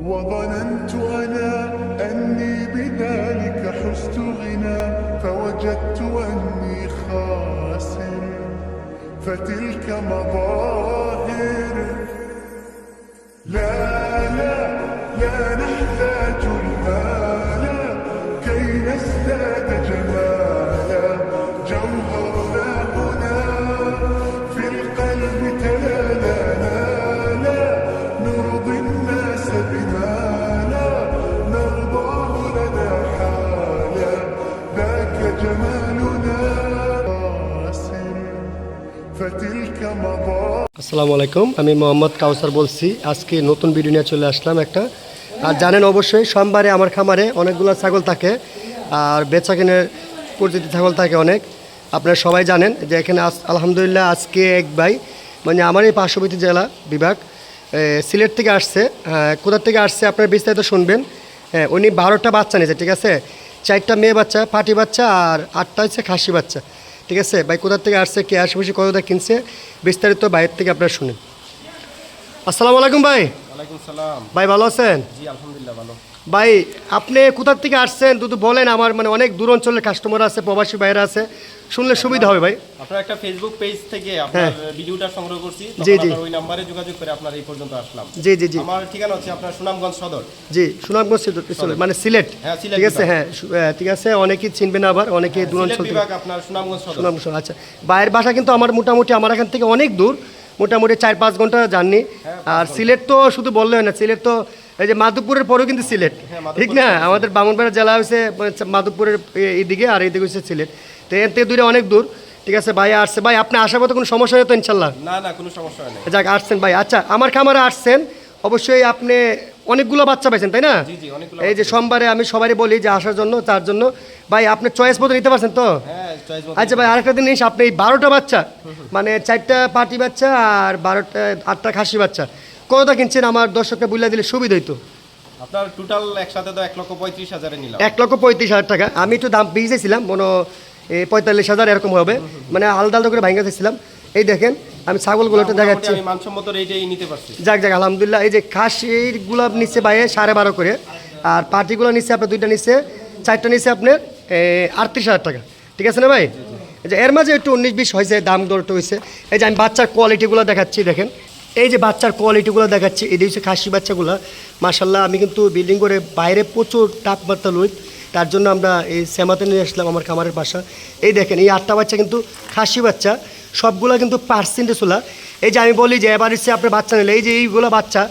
وظننت أنا أني بذلك حزت غنى فوجدت أني خاسر فتلك مظاهر لا لا لا نحتاج المال كي نزداد جمالا جوهرنا هنا في القلب تلالا لا نرضي الناس بما لا نرضاه لنا حالا ذاك جمالنا قاسم فتلك مظاهر আসসালামু আলাইকুম, আমি মোহাম্মদ কাউসার বলছি। আজকে নতুন ভিডিও নিয়ে চলে আসলাম একটা। আর জানেন অবশ্যই সোমবারে আমার খামারে অনেকগুলো ছাগল থাকে আর বেচা কেনার প্রতিটি ছাগল থাকে অনেক। আপনারা সবাই জানেন যে এখানে আলহামদুলিল্লাহ আজকে এক ভাই মানে আমার এই পার্শ্ববর্তী জেলা বিভাগ সিলেট থেকে আসছে। কোথা থেকে আসছে আপনারা বিস্তারিত শুনবেন। উনি 12টা বাচ্চা নিয়েছে, ঠিক আছে। 4টা মেয়ে বাচ্চা, পাটি বাচ্চা আর 8টা হচ্ছে খাসি বাচ্চা, ঠিক আছে। ভাই কোথা থেকে আসছে, কে আশেপাশে কতটা কিনছে, বিস্তারিত বাইরের থেকে আপনারা শুনেন। আসসালামু আলাইকুম ভাই। ওয়ালাইকুম সালাম। ভাই ভালো আছেন? জি আলহামদুলিল্লাহ ভালো। ভাই আপনি কোথা থেকে আসছেন দুটো বলেন, আমার মানে অনেক দূর অঞ্চলের কাস্টমার আছে, প্রবাসী বাইরে আছে, শুনলে সুবিধা হবে ভাই। আপনার একটা ফেসবুক পেজ থেকে আপনার ভিডিওটা সংগ্রহ করছি, জি তখন জি আপনার ওই নম্বরে যোগাযোগ করে আপনার এই পর্যন্ত আসলাম। জি জি জি আমার ঠিকানা হচ্ছে আপনার সুনামগঞ্জ সদর। জি সুনামগঞ্জ মানে সিলেট। হ্যাঁ, সিলেট ঠিক আছে। বিভাগ। হ্যাঁ ঠিক আছে, অনেকেই চিনবেন আবার অনেকে দূর সিলেট অঞ্চল থেকে। বিভাগ আপনার সুনামগঞ্জ সদর। সুনামগঞ্জ, আচ্ছা। বাইরের বাসা কিন্তু আমার মোটামুটি আমার এখান থেকে অনেক দূর, মোটামুটি 4-5 ঘন্টা জার্নি। আর সিলেট তো শুধু বললে হয় না, সিলেট তো এই যে মাধবপুরের পরেও কিন্তু সিলেট, ঠিক না? আমাদের বামনপাড়া জেলা হচ্ছে মাধবপুরের এইদিকে, আর এইদিকে হচ্ছে সিলেট। তো এর থেকে দূরে অনেক দূর, ঠিক আছে। ভাই আসছে, ভাই আপনি আসার পথে কোনো সমস্যা হতো ইনশাল্লাহ? না না, কোনো সমস্যা নেই। যাক আসছেন ভাই। আচ্ছা, আমার খামারে আসছেন অবশ্যই আপনি অনেকগুলো বাচ্চা পাইছেন, তাই না? জি জি, অনেকগুলো। এই যে সোমবারে আমি সবারই বলি যে আসার জন্য, তার জন্য ভাই আপনি চয়েস মতো নিতে পারছেন তো? হ্যাঁ, চয়েস মতো। আচ্ছা ভাই, আরেকটা জিনিস, আপনি এই 12টা বাচ্চা মানে 4টা পাটি বাচ্চা আর 8টা খাসি বাচ্চা কতটা কিনছেন আমার দর্শককে বুঝলে দিলে সুবিধা হইতো। আপনার টোটাল একসাথে তো 1,35,000 নিলাম। 1,35,000 টাকা। আমি একটু দাম বেশি চাইছিলাম, মনে 45,000 এরকম হবে, মানে আলাদা আলাদা করে ভাঙা চাইছিলাম। এই দেখেন আমি ছাগলগুলোটা দেখাচ্ছি, আমি মানসম্মত রেটেই নিতে পারছি। যাক যাক আলহামদুলিল্লাহ। এই যে খাসিরগুলো নিচ্ছে ভাই 12.5 করে, আর পাটিগুলো নিচ্ছে আপনার 2টা নিচ্ছে, 4টা নিচ্ছে আপনার 38,000 টাকা, ঠিক আছে না ভাই? এই যে এর মাঝে একটু 19-20 হয়েছে, দাম দরটা হয়েছে। এই যে আমি বাচ্চার কোয়ালিটিগুলো দেখাচ্ছি, দেখেন এই যে বাচ্চার কোয়ালিটিগুলো দেখাচ্ছি, এই হচ্ছে খাসি বাচ্চাগুলো। মাশাল্লাহ, আমি কিন্তু বিল্ডিং করে বাইরে প্রচুর তাপমাত্রা লই, তার জন্য আমরা এই শ্যামাতে নিয়ে আসলাম আমার খামারের বাসা। এই দেখেন এই 8টা বাচ্চা কিন্তু খাসি বাচ্চা, সবগুলো কিন্তু পার্সেন্টেজ হলা। এই যে আমি বলি যে এবার এসে আপনার বাচ্চা নিলে, এই যে এইগুলো বাচ্চা,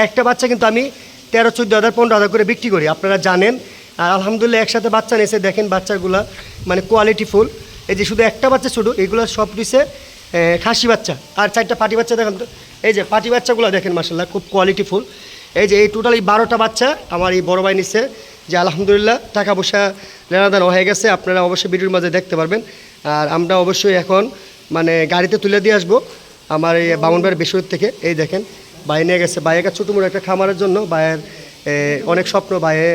একটা বাচ্চা কিন্তু আমি 13-14 হাজার 15 হাজার করে বিক্রি করি, আপনারা জানেন। আর আলহামদুলিল্লাহ একসাথে বাচ্চা নিয়েছে, দেখেন বাচ্চাগুলো মানে কোয়ালিটি ফুল। এই যে শুধু একটা বাচ্চা ছোটো, এইগুলো সব দিছে খাসি বাচ্চা। আর 4টা পাটি বাচ্চা দেখেন তো, এই যে পাটি বাচ্চাগুলো দেখেন মাশাল্লাহ খুব কোয়ালিটি ফুল। এই যে এই টোটাল এই 12টা বাচ্চা আমার এই বড় ভাই নিচ্ছে, যে আলহামদুলিল্লাহ টাকা পয়সা লেনাদেনা হয়ে গেছে, আপনারা অবশ্যই ভিডিওর মাঝে দেখতে পারবেন। আর আমরা অবশ্যই এখন মানে গাড়িতে তুলে দিয়ে আসবো আমার এই বামনবাড়ির বেসর থেকে। এই দেখেন ভাই নিয়ে গেছে, ভাই একটা ছোটো মোটো একটা খামারের জন্য, ভাইয়ের অনেক স্বপ্ন, ভাইয়ে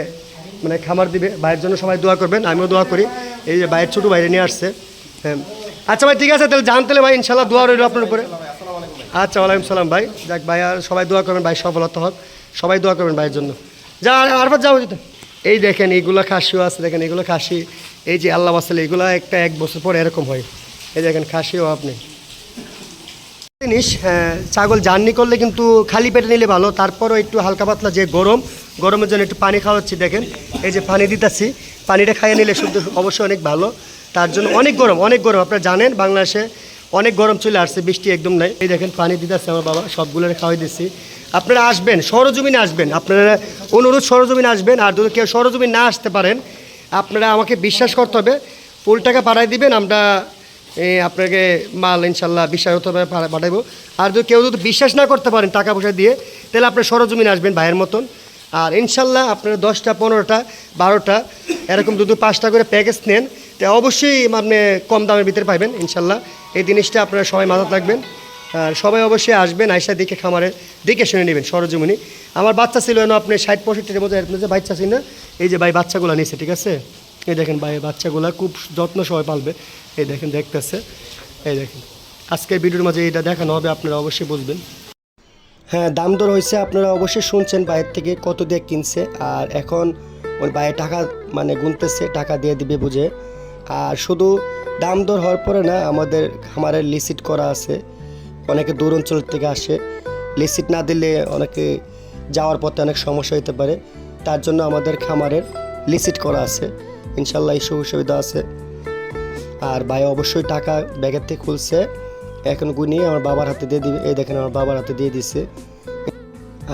মানে খামার দিবে, ভাইয়ের জন্য সবাই দোয়া করবেন, আমিও দোয়া করি। এই যে ভাইয়ের ছোটো বাইরে নিয়ে আসছে। হ্যাঁ আচ্ছা ভাই ঠিক আছে, তাহলে জানতে ভাই ইনশাল্লাহ দোয়া রইল আপনার উপরে। আচ্ছা ওয়ালাইকুম সালাম ভাই। যাক ভাই, আর সবাই দোয়া করবেন, ভাই সফলতা হোক, সবাই দোয়া করবেন ভাইয়ের জন্য। যা আরবার যাও যেতে। এই দেখেন এইগুলো খাসিও আছে, দেখেন এগুলো খাসি। এই যে আল্লাহ বাসালে এগুলো একটা 1 বছর পর এরকম হয়। এই দেখেন খাসিও আপনি জিনিস। হ্যাঁ, ছাগল জার্নি করলে কিন্তু খালি পেটে নিলে ভালো, তারপরও একটু হালকা পাতলা যে গরমের জন্য একটু পানি খাওয়াচ্ছি, দেখেন এই যে পানি দিতেছি, পানিটা খাইয়ে নিলে শুধু অবশ্যই অনেক ভালো। তার জন্য অনেক গরম আপনারা জানেন বাংলাদেশে অনেক গরম চলে আসছে, বৃষ্টি একদম নাই। এই দেখেন পানি দিতেছে আমার বাবা, সবগুলো খাওয়াই দিচ্ছি। আপনারা আসবেন, সরজমিনে আসবেন, আপনারা অনুরোধ সরজমিনে আসবেন। আর যদি কেউ সরজমিন না আসতে পারেন, আপনারা আমাকে বিশ্বাস করতে হবে, ফুল টাকা পাঠাই দিবেন, আমরা আপনাকে মাল ইনশাল্লাহ বিশ্বাসভাবে পাঠাবো। আর যদি কেউ যদি বিশ্বাস না করতে পারেন টাকা পয়সা দিয়ে, তাহলে আপনার সরজমিনে আসবেন ভাইয়ের মতন। আর ইনশাল্লাহ আপনারা 10টা 15টা 12টা এরকম যদি 5টা করে প্যাকেজ নেন, তা অবশ্যই আপনি কম দামের ভিতরে পাবেন ইনশাল্লাহ। এই জিনিসটা আপনারা সবাই মাথায় রাখবেন। আর সবাই অবশ্যই আসবেন, আইসা দিকে খামারে দিকে শুনে নেবেন সরজমিনি। আমার বাচ্চা ছিল এনে আপনি 60-65-এর মধ্যে যে বাচ্চা ছিল না, এই যে ভাই বাচ্চাগুলো নিয়েছে, ঠিক আছে। এই দেখেন ভাই বাচ্চাগুলো খুব যত্ন সবাই পালবে। এই দেখেন দেখতেছে, এই দেখেন আজকের ভিডিওর মাঝে এটা দেখানো হবে, আপনারা অবশ্যই বুঝবেন। হ্যাঁ, দাম দর হয়েছে, আপনারা অবশ্যই শুনছেন বাইরের থেকে কত দিয়ে কিনছে, আর এখন ওই বাইরে টাকা মানে গুনতেছে, টাকা দিয়ে দিবে বুঝে। আর শুধু দাম দর হওয়ার পরে না, আমাদের খামারের লিসিট করা আছে, অনেকে দূর অঞ্চল থেকে আসে, লিসিট না দিলে অনেকে যাওয়ার পথে অনেক সমস্যা হতে পারে, তার জন্য আমাদের খামারের লিসিট করা আছে, ইনশাল্লাহ এই সুযোগ সুবিধা আছে। আর ভাই অবশ্যই টাকা ব্যাগের থেকে খুলছে, এখন গুনিয়ে আমার বাবার হাতে দিয়ে দিবে, এই দেখেন আমার বাবার হাতে দিয়ে দিছে।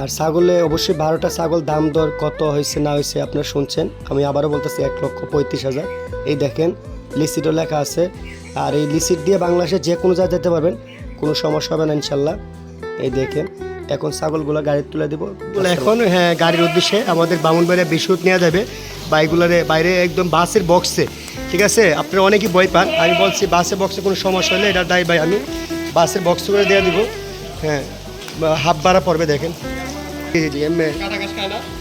আর ছাগলে অবশ্যই 12টা ছাগল দাম দর কত হয়েছে না হয়েছে আপনারা শুনছেন, আমি আবারও বলতেছি 1,35,000। এই দেখেন লিসিটও লেখা আছে, আর এই লিসিট দিয়ে বাংলাদেশে যে কোনো জায়গায় যেতে পারবেন, কোনো সমস্যা হবে না ইনশাল্লাহ। এই দেখেন এখন ছাগলগুলো গাড়ি তুলে দেবো এখন। হ্যাঁ, গাড়ির উদ্দেশ্যে আমাদের বামুনবাড়িয়া বিশুট নেওয়া যাবে, বাইকগুলোরে বাইরে একদম বাসের বক্সে, ঠিক আছে। আপনারা অনেকেই ভয় পান, আমি বলছি বাসের বক্সে কোনো সমস্যা হলে এটা দায় ভাই, আমি বাসের বক্স করে দিয়ে দিব। হ্যাঁ, হাফ ভাড়া পড়বে দেখেন। জি জি এমএ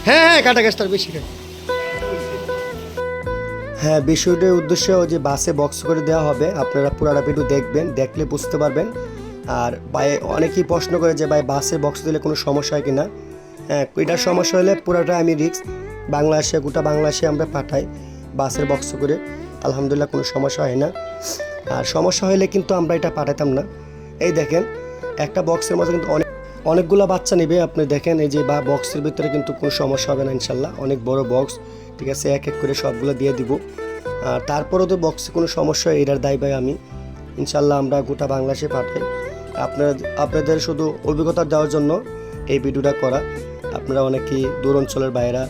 হ্যাঁ হ্যাঁ, কাটা গাছটার বেশি খায়। হ্যাঁ, বিষয়টার উদ্দেশ্যে যে বাসে বক্স করে দেওয়া হবে, আপনারা পুরাটা ভিডিও দেখবেন, দেখলে বুঝতে পারবেন। আর ভাই অনেকেই প্রশ্ন করে যে ভাই বাসে বক্স দিলে কোনো সমস্যা হয় কি না। হ্যাঁ, এটার সমস্যা হলে পুরাটা আমি রিস্ক, বাংলাদেশে গোটা বাংলাদেশে আমরা পাঠাই বাসের বক্স করে, আলহামদুলিল্লাহ কোনো সমস্যা হয় না। আর সমস্যা হলে কিন্তু আমরা এটা পাঠাতাম না। এই দেখেন একটা বক্সের মধ্যে কিন্তু অনেকগুলো বাচ্চা নেবে, আপনি দেখেন এই যে বা বক্সের ভিতরে কিন্তু কোনো সমস্যা হবে না ইনশাল্লাহ, অনেক বড় বক্স, ঠিক আছে। এক এক করে সবগুলো দিয়ে দিব। আর তারপরেও তো বক্সে কোনো সমস্যা, এটার দায় ভাই আমি, ইনশাল্লাহ আমরা গোটা বাংলাদেশে পাঠাই। আপনাদের শুধু অভিজ্ঞতা দেওয়ার জন্য এই ভিডিওটা করা। আপনারা অনেকেই দূর অঞ্চলের বাইরা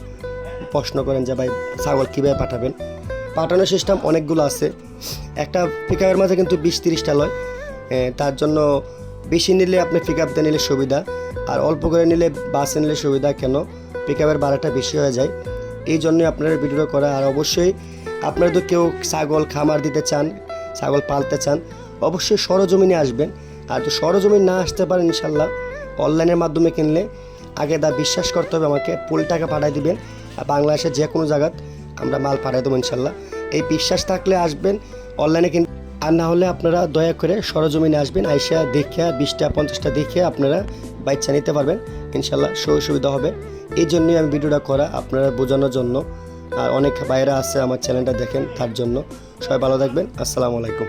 প্রশ্ন করেন যে ভাই ছাগল কীভাবে পাঠাবেন। পাঠানোর সিস্টেম অনেকগুলো আছে, একটা পিকআপের মাঝে কিন্তু 20-30টা লয়, তার জন্য বেশি নিলে আপনি পিকআপ দিয়ে নিলে সুবিধা, আর অল্প করে নিলে বাসে নিলে সুবিধা। কেন পিকআপের ভাড়াটা বেশি হয়ে যায়, এই জন্যই আপনারা ভিডিও করা। আর অবশ্যই আপনারা তো কেউ ছাগল খামার দিতে চান, ছাগল পালতে চান, অবশ্যই সরজমিনে আসবেন। আর তো সরজমিন না আসতে পারেন ইনশাল্লাহ অনলাইনের মাধ্যমে কিনলে আগে বিশ্বাস করতে হবে আমাকে, ফুল টাকা পাঠিয়ে দিবেন, আর বাংলাদেশের যে কোনো জায়গায় আমরা মাল পাঠিয়ে দেবো ইনশাল্লাহ। এই বিশ্বাস থাকলে আসবেন অনলাইনে কিন, আর না হলে আপনারা দয়া করে সরজমিনে আসবেন, আইসা দেখিয়া 20টা 50টা দেখিয়ে আপনারা বাচ্চা নিতে পারবেন ইনশাল্লাহ, সুবিধা হবে। এই জন্যই আমি ভিডিওটা করা, আপনারা বোঝানোর জন্য। আর অনেক বাইরে আছে আমার চ্যানেলটা দেখেন, তার জন্য। সবাই ভালো থাকবেন, আসসালামু আলাইকুম।